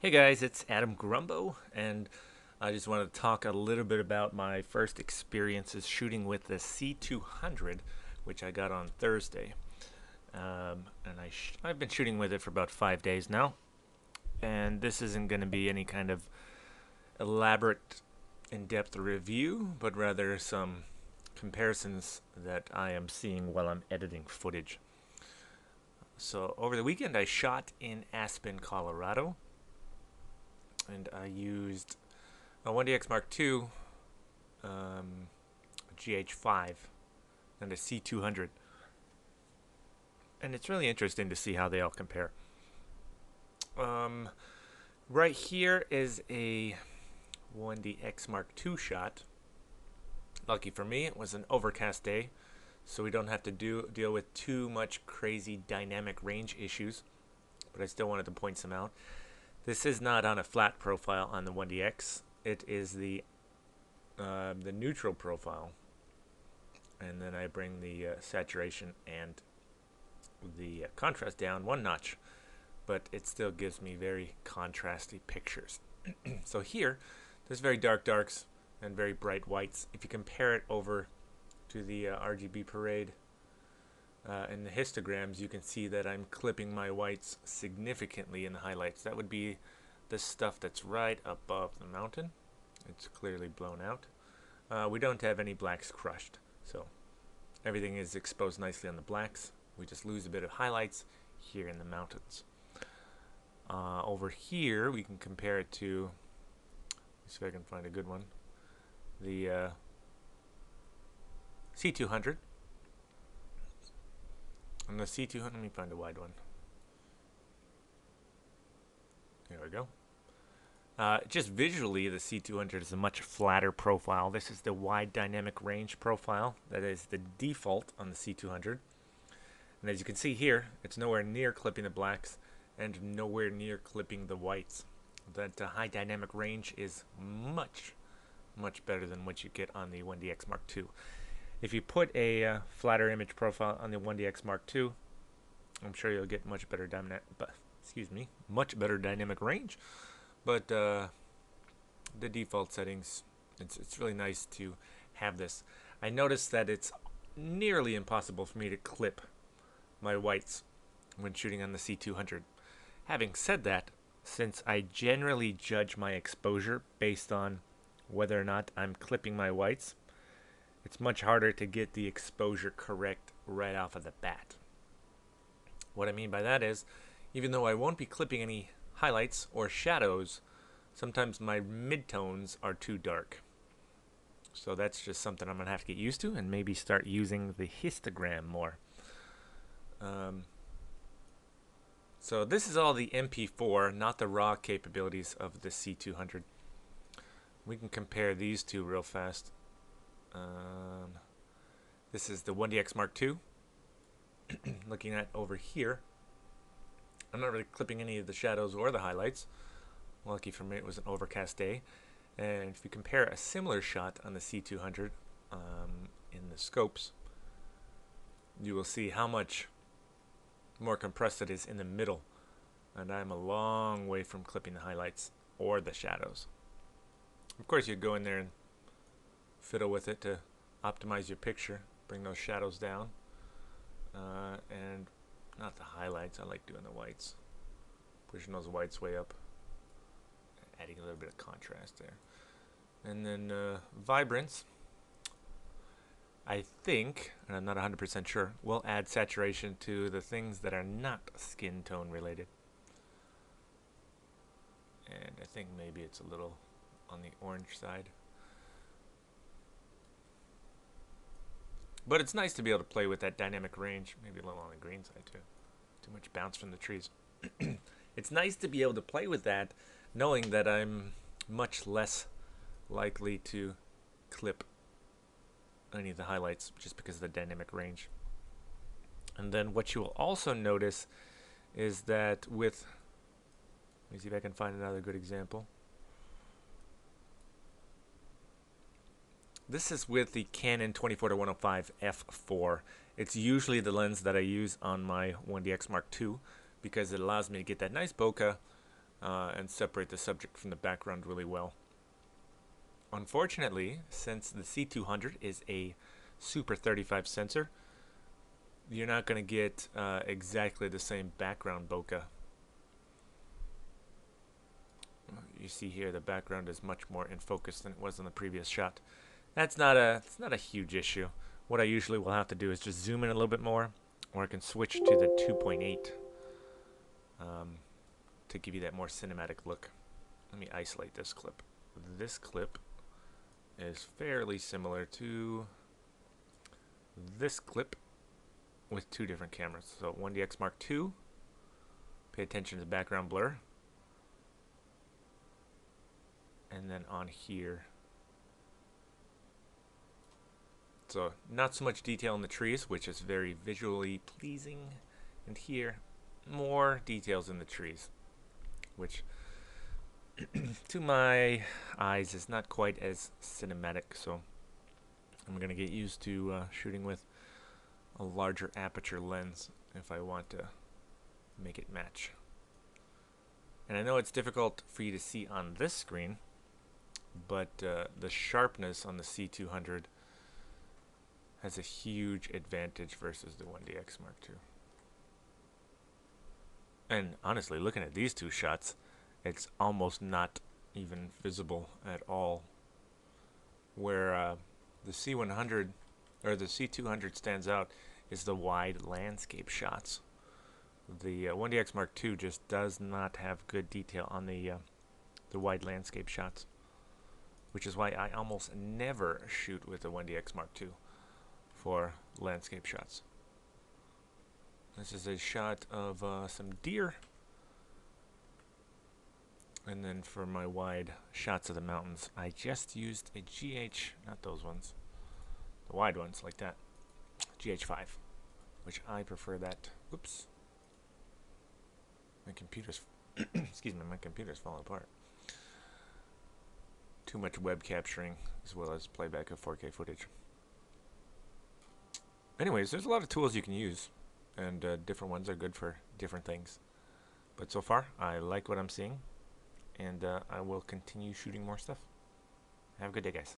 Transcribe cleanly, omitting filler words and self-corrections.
Hey guys, it's Adam Grumbo, and I just want to talk a little bit about my first experiences shooting with the C200, which I got on Thursday. I've been shooting with it for about 5 days now, and this isn't going to be any kind of elaborate, in-depth review, but rather some comparisons that I am seeing while I'm editing footage. So over the weekend, I shot in Aspen, Colorado, and I used a 1DX Mark II, a GH5, and a C200. And it's really interesting to see how they all compare. Um, right here is a 1DX Mark II shot. Lucky for me, it was an overcast day, so we don't have to deal with too much crazy dynamic range issues, but I still wanted to point some out. This is not on a flat profile on the 1DX. It is the neutral profile, and then I bring the saturation and the contrast down one notch, but it still gives me very contrasty pictures. So here, there's very dark darks and very bright whites. If you compare it over to the RGB parade in the histograms, you can see that I'm clipping my whites significantly in the highlights. That would be the stuff that's right above the mountain. It's clearly blown out. We don't have any blacks crushed, so everything is exposed nicely on the blacks. We just lose a bit of highlights here in the mountains. Over here, we can compare it to, let's see if I can find a good one, the C200. On the C200, let me find a wide one. There we go. Just visually, the C200 is a much flatter profile. This is the wide dynamic range profile. That is the default on the C200. And as you can see here, it's nowhere near clipping the blacks and nowhere near clipping the whites. That high dynamic range is much, much better than what you get on the 1DX Mark II. If you put a flatter image profile on the 1DX Mark II, I'm sure you'll get much better much better dynamic range. But the default settings, it's really nice to have this. I noticed that it's nearly impossible for me to clip my whites when shooting on the C200. Having said that, since I generally judge my exposure based on whether or not I'm clipping my whites, it's much harder to get the exposure correct right off of the bat. What I mean by that is, even though I won't be clipping any highlights or shadows, sometimes my midtones are too dark. So that's just something I'm going to have to get used to and maybe start using the histogram more. So this is all the MP4, not the raw capabilities of the C200. We can compare these two real fast. This is the 1DX Mark II. Looking at over here, I'm not really clipping any of the shadows or the highlights. Lucky for me, it was an overcast day. And if you compare a similar shot on the C200 in the scopes, you will see how much more compressed it is in the middle. And I'm a long way from clipping the highlights or the shadows. Of course, you'd go in there and fiddle with it to optimize your picture, bring those shadows down. And not the highlights, I like doing the whites. Pushing those whites way up. Adding a little bit of contrast there. And then vibrance, I think, and I'm not 100% sure, we'll add saturation to the things that are not skin tone related. And I think maybe it's a little on the orange side. But it's nice to be able to play with that dynamic range, maybe a little on the green side too. Too much bounce from the trees. It's nice to be able to play with that, knowing that I'm much less likely to clip any of the highlights just because of the dynamic range. And then what you will also notice is that with, let me see if I can find another good example. This is with the Canon 24-105 f4. It's usually the lens that I use on my 1DX Mark II because it allows me to get that nice bokeh and separate the subject from the background really well. Unfortunately, since the C200 is a Super 35 sensor, you're not going to get exactly the same background bokeh. You see here the background is much more in focus than it was in the previous shot. It's not a huge issue. What I usually will have to do is just zoom in a little bit more, or I can switch to the 2.8 to give you that more cinematic look. Let me isolate this clip. This clip is fairly similar to this clip with two different cameras. So 1DX Mark II, pay attention to the background blur. And then on here, so not so much detail in the trees, which is very visually pleasing. And here, more details in the trees, which to my eyes is not quite as cinematic. So I'm going to get used to shooting with a larger aperture lens if I want to make it match. And I know it's difficult for you to see on this screen, but the sharpness on the C200 has a huge advantage versus the 1DX Mark II. And honestly, looking at these two shots, it's almost not even visible at all. Where the C100 or the C200 stands out is the wide landscape shots. The 1DX Mark II just does not have good detail on the wide landscape shots, which is why I almost never shoot with the 1DX Mark II for landscape shots. This is a shot of some deer, and then for my wide shots of the mountains, I just used a GH, not those ones, the wide ones like that, GH5, which I prefer that. Oops, my computer's excuse me, my computer's falling apart. Too much web capturing as well as playback of 4K footage. Anyways, there's a lot of tools you can use, and different ones are good for different things. But so far, I like what I'm seeing, and I will continue shooting more stuff. Have a good day, guys.